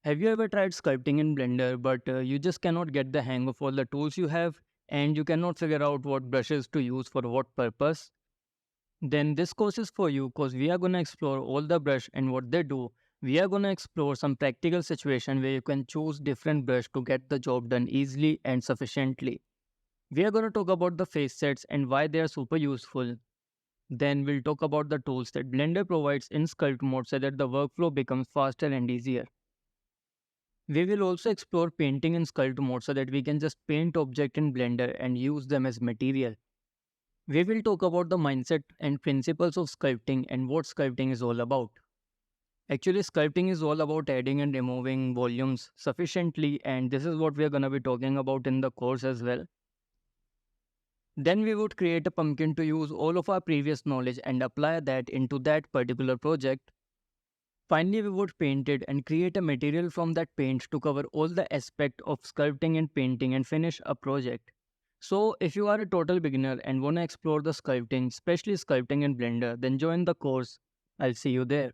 Have you ever tried sculpting in Blender, but you just cannot get the hang of all the tools you have and you cannot figure out what brushes to use for what purpose? Then this course is for you because we are going to explore all the brush and what they do. We are going to explore some practical situation where you can choose different brush to get the job done easily and sufficiently. We are going to talk about the face sets and why they are super useful. Then we'll talk about the tools that Blender provides in Sculpt mode so that the workflow becomes faster and easier. We will also explore painting in Sculpt mode so that we can just paint objects in Blender and use them as material. We will talk about the mindset and principles of sculpting and what sculpting is all about. Actually, sculpting is all about adding and removing volumes sufficiently, and this is what we are going to be talking about in the course as well. Then we would create a pumpkin to use all of our previous knowledge and apply that into that particular project. Finally, we would paint it and create a material from that paint to cover all the aspect of sculpting and painting and finish a project. So, if you are a total beginner and want to explore the sculpting, especially sculpting in Blender, then join the course. I'll see you there.